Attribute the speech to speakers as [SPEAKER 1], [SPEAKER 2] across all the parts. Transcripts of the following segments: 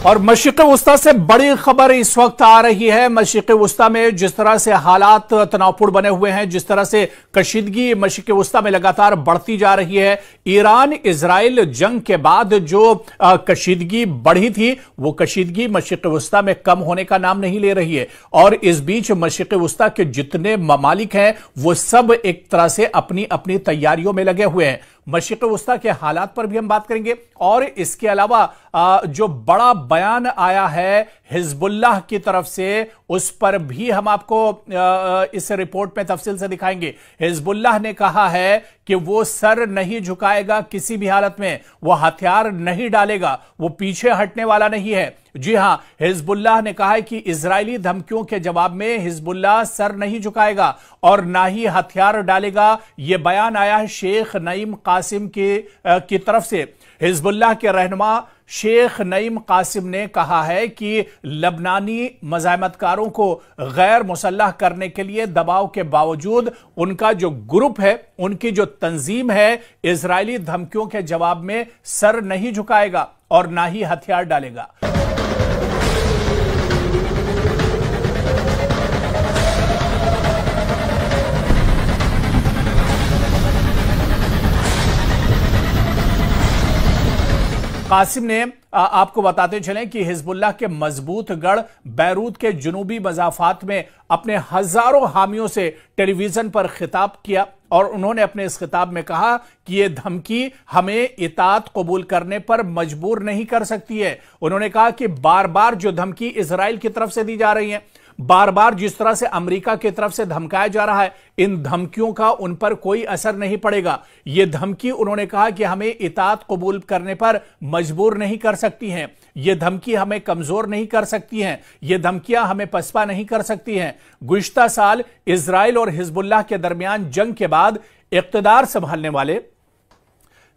[SPEAKER 1] और मशरिक़ वस्ता से बड़ी खबर इस वक्त आ रही है। मशरिक़ वस्ता में जिस तरह से हालात तनावपूर्ण बने हुए हैं, जिस तरह से कशीदगी मशरिक़ वस्ता में लगातार बढ़ती जा रही है, ईरान इजराइल जंग के बाद जो कशीदगी बढ़ी थी वो कशीदगी मशरिक़ वस्ता में कम होने का नाम नहीं ले रही है। और इस बीच मशरिक़ वस्ता के जितने ममालिक हैं वो सब एक तरह से अपनी अपनी तैयारियों में लगे हुए हैं। मशरिक़ वस्ता के हालात पर भी हम बात करेंगे और इसके अलावा जो बड़ा बयान आया है हिजबुल्लाह की तरफ से उस पर भी हम आपको इस रिपोर्ट में तफसील से दिखाएंगे। हिजबुल्लाह ने कहा है कि वो सर नहीं झुकाएगा, किसी भी हालत में वो हथियार नहीं डालेगा, वो पीछे हटने वाला नहीं है। जी हां, हिजबुल्लाह ने कहा है कि इजरायली धमकियों के जवाब में हिजबुल्लाह सर नहीं झुकाएगा और ना ही हथियार डालेगा। यह बयान आया है शेख नईम कासिम की तरफ से। हिजबुल्लाह के रहनुमा शेख नईम कासिम ने कहा है कि लबनानी मज़ाहमतकारों को गैर मुसल्लह करने के लिए दबाव के बावजूद उनका जो ग्रुप है, उनकी जो तंजीम है, इजरायली धमकियों के जवाब में सर नहीं झुकाएगा और ना ही हथियार डालेगा। कासिम ने आपको बताते चलें कि हिजबुल्लाह के मजबूत गढ़ बैरूत के जुनूबी मजाफात में अपने हजारों हामियों से टेलीविजन पर खिताब किया और उन्होंने अपने इस खिताब में कहा कि यह धमकी हमें इताअत कबूल करने पर मजबूर नहीं कर सकती है। उन्होंने कहा कि बार बार जो धमकी इजराइल की तरफ से दी जा रही है, बार बार जिस तरह से अमेरिका की तरफ से धमकाया जा रहा है, इन धमकियों का उन पर कोई असर नहीं पड़ेगा। यह धमकी उन्होंने कहा कि हमें इताअत कबूल करने पर मजबूर नहीं कर सकती हैं, यह धमकी हमें कमजोर नहीं कर सकती हैं, यह धमकियां हमें पसपा नहीं कर सकती हैं। गुज़िश्ता साल इजराइल और हिजबुल्लाह के दरमियान जंग के बाद इक़्तिदार संभालने वाले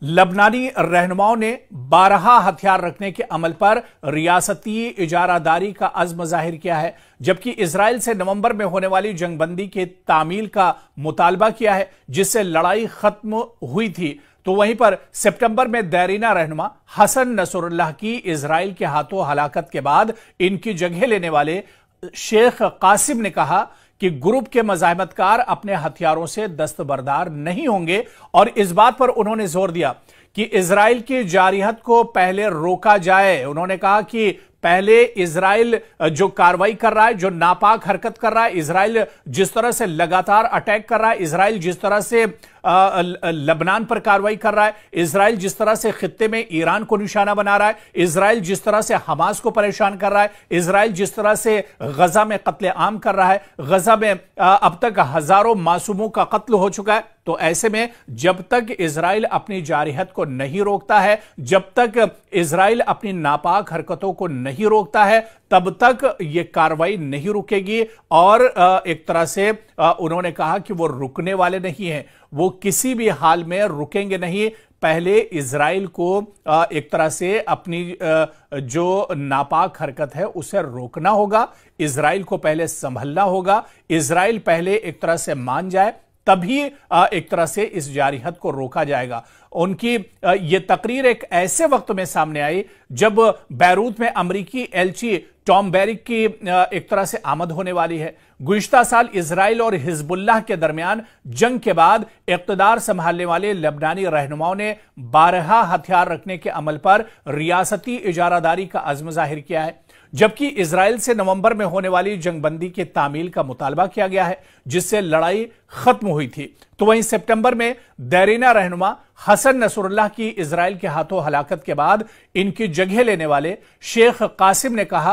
[SPEAKER 1] लबनानी रहनुमाओं ने 12 हथियार रखने के अमल पर रियासती इजारादारी का अज़्म जाहिर किया है, जबकि इजराइल से नवंबर में होने वाली जंगबंदी के तामील का मुतालबा किया है जिससे लड़ाई खत्म हुई थी। तो वहीं पर सितंबर में देरीना रहनुमा हसन नसरुल्लाह की इजराइल के हाथों हलाकत के बाद इनकी जगह लेने वाले शेख कासिम ने कहा कि ग्रुप के मज़ाहमतकार अपने हथियारों से दस्तबरदार नहीं होंगे और इस बात पर उन्होंने जोर दिया कि इजराइल की जारियत को पहले रोका जाए। उन्होंने कहा कि पहले इजराइल जो कार्रवाई कर रहा है, जो नापाक हरकत कर रहा है, इजराइल जिस तरह से लगातार अटैक कर रहा है, इजराइल जिस तरह से लबनान पर कार्रवाई कर रहा है, इजराइल जिस तरह से खित्ते में ईरान को निशाना बना रहा है, इजराइल जिस तरह से हमास को परेशान कर रहा है, इजराइल जिस तरह से गजा में कत्ले आम कर रहा है, गजा में अब तक हजारों मासूमों का कत्ल हो चुका है। तो ऐसे में जब तक इजराइल अपनी जारियत को नहीं रोकता है, जब तक इजराइल अपनी नापाक हरकतों को नहीं रोकता है, तब तक यह कार्रवाई नहीं रुकेगी। और एक तरह से उन्होंने कहा कि वो रुकने वाले नहीं हैं, वो किसी भी हाल में रुकेंगे नहीं। पहले इजराइल को एक तरह से अपनी जो नापाक हरकत है उसे रोकना होगा, इजराइल को पहले संभलना होगा, इजराइल पहले एक तरह से मान जाए, तभी एक तरह से इस जारियत को रोका जाएगा। उनकी यह तकरीर एक ऐसे वक्त में सामने आई जब बैरूत में अमरीकी एलची टॉम बैरिक की एक तरह से आमद होने वाली है। गुज़िश्ता साल इजराइल और हिजबुल्लाह के दरमियान जंग के बाद इक़्तिदार संभालने वाले लबनानी रहनुमाओं ने 12 हथियार रखने के अमल पर रियासती इजारादारी का अज़्म जाहिर किया है, जबकि इजराइल से नवंबर में होने वाली जंगबंदी के तामील का मुतालबा किया गया है जिससे लड़ाई खत्म हुई थी। तो वहीं सितंबर में देरीना रहनुमा हसन नसरुल्लाह की इजराइल के हाथों हलाकत के बाद इनकी जगह लेने वाले शेख कासिम ने कहा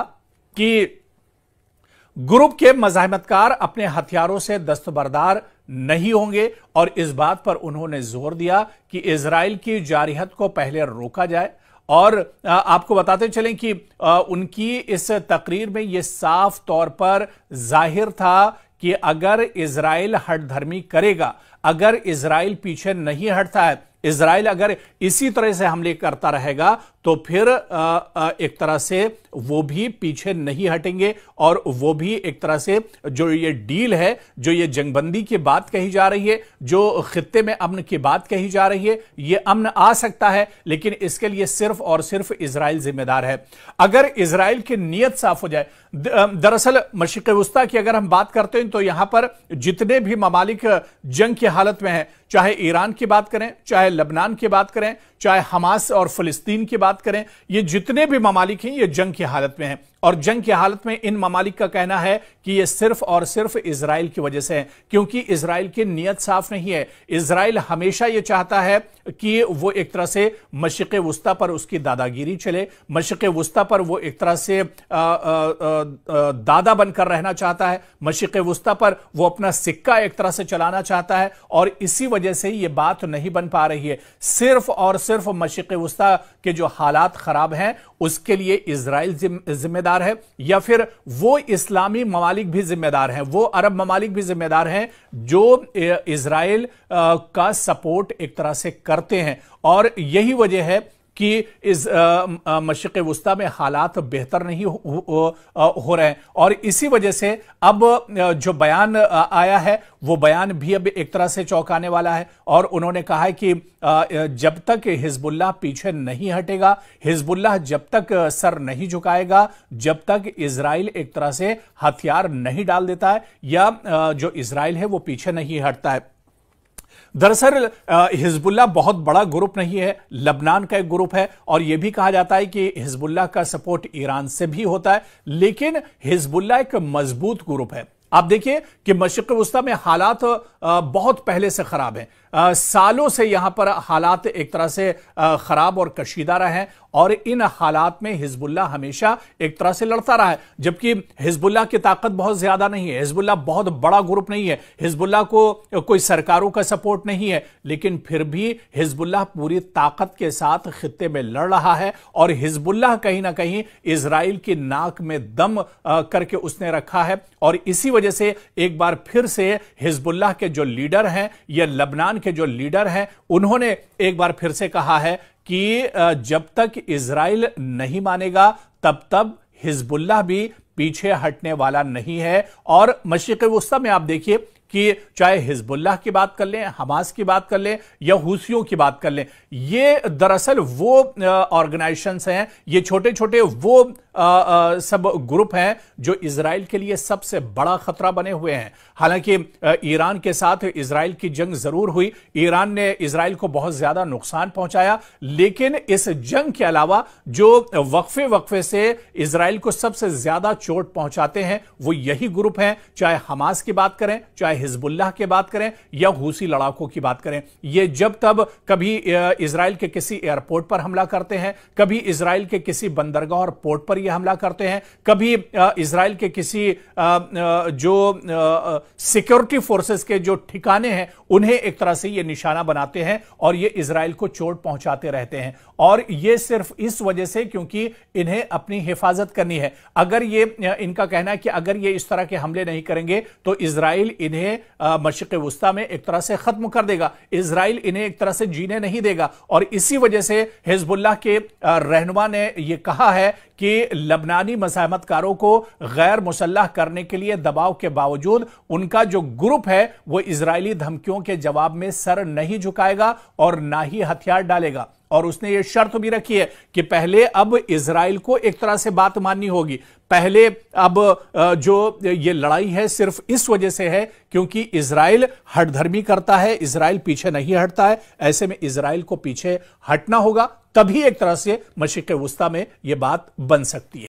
[SPEAKER 1] कि ग्रुप के मज़ाहमतकार अपने हथियारों से दस्तबरदार नहीं होंगे और इस बात पर उन्होंने जोर दिया कि इजराइल की जारियत को पहले रोका जाए। और आपको बताते चलें कि उनकी इस तकरीर में यह साफ तौर पर जाहिर था कि अगर इजराइल हठधर्मी करेगा, अगर इजराइल पीछे नहीं हटता है, इजराइल अगर इसी तरह से हमले करता रहेगा तो फिर एक तरह से वो भी पीछे नहीं हटेंगे और वो भी एक तरह से जो ये डील है, जो ये जंगबंदी की बात कही जा रही है, जो खित्ते में अमन की बात कही जा रही है, ये अमन आ सकता है, लेकिन इसके लिए सिर्फ और सिर्फ इजराइल जिम्मेदार है। अगर इजराइल की नीयत साफ हो जाए, दरअसल मशरिक़ वुस्ता की अगर हम बात करते हैं तो यहां पर जितने भी ममालिक जंग की हालत में हैं, चाहे ईरान की बात करें, चाहे लबनान की बात करें, चाहे हमास और फिलिस्तीन की बात करें, ये जितने भी ममालिक हैं ये जंग की हालत में हैं। और जंग की हालत में इन ममालिक का कहना है कि ये सिर्फ और सिर्फ इजराइल की वजह से है, क्योंकि इजराइल की नीयत साफ नहीं है। इजराइल हमेशा ये चाहता है कि वो एक तरह से मशरिक़ वुस्ता पर उसकी दादागिरी चले, मशरिक़ वुस्ता पर वो एक तरह से दादा बनकर रहना चाहता है, मशरिक़ वुस्ता पर वो अपना सिक्का एक तरह से चलाना चाहता है, और इसी वजह से ये बात नहीं बन पा रही है। सिर्फ और सिर्फ मशरिक़ वुस्ता के जो हालात खराब हैं उसके लिए इजराइल जिम्मेदार है, या फिर वो इस्लामी ममालिक भी जिम्मेदार हैं, वो अरब ममालिक भी जिम्मेदार हैं जो इजराइल का सपोर्ट एक तरह से करते हैं। और यही वजह है कि इस मशरिक़ वुस्ता में हालात बेहतर नहीं हो रहे हैं, और इसी वजह से अब जो बयान आया है वो बयान भी अब एक तरह से चौंकाने वाला है। और उन्होंने कहा है कि जब तक हिजबुल्लाह पीछे नहीं हटेगा, हिजबुल्लाह जब तक सर नहीं झुकाएगा, जब तक इजराइल एक तरह से हथियार नहीं डाल देता है, या जो इजराइल है वो पीछे नहीं हटता है। दरअसल हिजबुल्लाह बहुत बड़ा ग्रुप नहीं है, लबनान का एक ग्रुप है, और यह भी कहा जाता है कि हिजबुल्लाह का सपोर्ट ईरान से भी होता है, लेकिन हिजबुल्लाह एक मजबूत ग्रुप है। आप देखिए कि मशरिक़ वुस्ता में हालात बहुत पहले से खराब हैं, सालों से यहां पर हालात एक तरह से खराब और कशीदा रहे हैं, और इन हालात में हिजबुल्लाह हमेशा एक तरह से लड़ता रहा है। जबकि हिजबुल्लाह की ताकत बहुत ज्यादा नहीं है, हिजबुल्लाह बहुत बड़ा ग्रुप नहीं है, हिजबुल्लाह को कोई सरकारों का सपोर्ट नहीं है, लेकिन फिर भी हिजबुल्लाह पूरी ताकत के साथ खित्ते में लड़ रहा है। और हिजबुल्लाह कहीं ना कहीं इजराइल की नाक में दम करके उसने रखा है, और इसी वजह से एक बार फिर से हिजबुल्लाह के जो लीडर हैं या लबनान के जो लीडर हैं, उन्होंने एक बार फिर से कहा है कि जब तक इजराइल नहीं मानेगा तब तक हिजबुल्लाह भी पीछे हटने वाला नहीं है। और मशरिक़ वुस्ता में आप देखिए कि चाहे हिजबुल्लाह की बात कर लें, हमास की बात कर लें, या हुसियों की बात कर लें, ये दरअसल वो ऑर्गेनाइजेशंस हैं, ये छोटे छोटे वो सब ग्रुप हैं जो इजराइल के लिए सबसे बड़ा खतरा बने हुए हैं। हालांकि ईरान के साथ इजराइल की जंग जरूर हुई, ईरान ने इजराइल को बहुत ज्यादा नुकसान पहुंचाया, लेकिन इस जंग के अलावा जो वक्फे वक्फे से इजराइल को सबसे ज्यादा चोट पहुंचाते हैं वो यही ग्रुप हैं, चाहे हमास की बात करें, चाहे हिजबुल्लाह की बात करें, या हूसी लड़ाकों की बात करें। ये जब तब कभी इजराइल के किसी एयरपोर्ट पर हमला करते हैं, कभी इजराइल के किसी बंदरगाह और पोर्ट पर हमला करते हैं, कभी इजराइल के किसी जो सिक्योरिटी फोर्सेस के जो ठिकाने हैं उन्हें एक तरह से ये निशाना बनाते हैं, और ये इजराइल को चोट पहुंचाते रहते हैं। और ये सिर्फ इस वजह से क्योंकि इन्हें अपनी हिफाजत करनी है। अगर ये इनका कहना है कि अगर ये इस तरह के हमले नहीं करेंगे तो इजराइल इन्हें मशरिक़ वुस्ता में एक तरह से खत्म कर देगा, इजराइल इन्हें एक तरह से जीने नहीं देगा। और इसी वजह से हिजबुल्लाह के रहनुमा ने यह कहा है कि लबनानी मज़ाहमतकारों को गैर मुसल्लह करने के लिए दबाव के बावजूद उनका जो ग्रुप है वो इजरायली धमकियों के जवाब में सर नहीं झुकाएगा और ना ही हथियार डालेगा। और उसने ये शर्त भी रखी है कि पहले अब इजराइल को एक तरह से बात माननी होगी। पहले अब जो ये लड़ाई है सिर्फ इस वजह से है क्योंकि इजराइल हठधर्मी करता है, इजराइल पीछे नहीं हटता है। ऐसे में इजराइल को पीछे हटना होगा, तभी एक तरह से मशरिक़ वुस्ता में यह बात बन सकती है।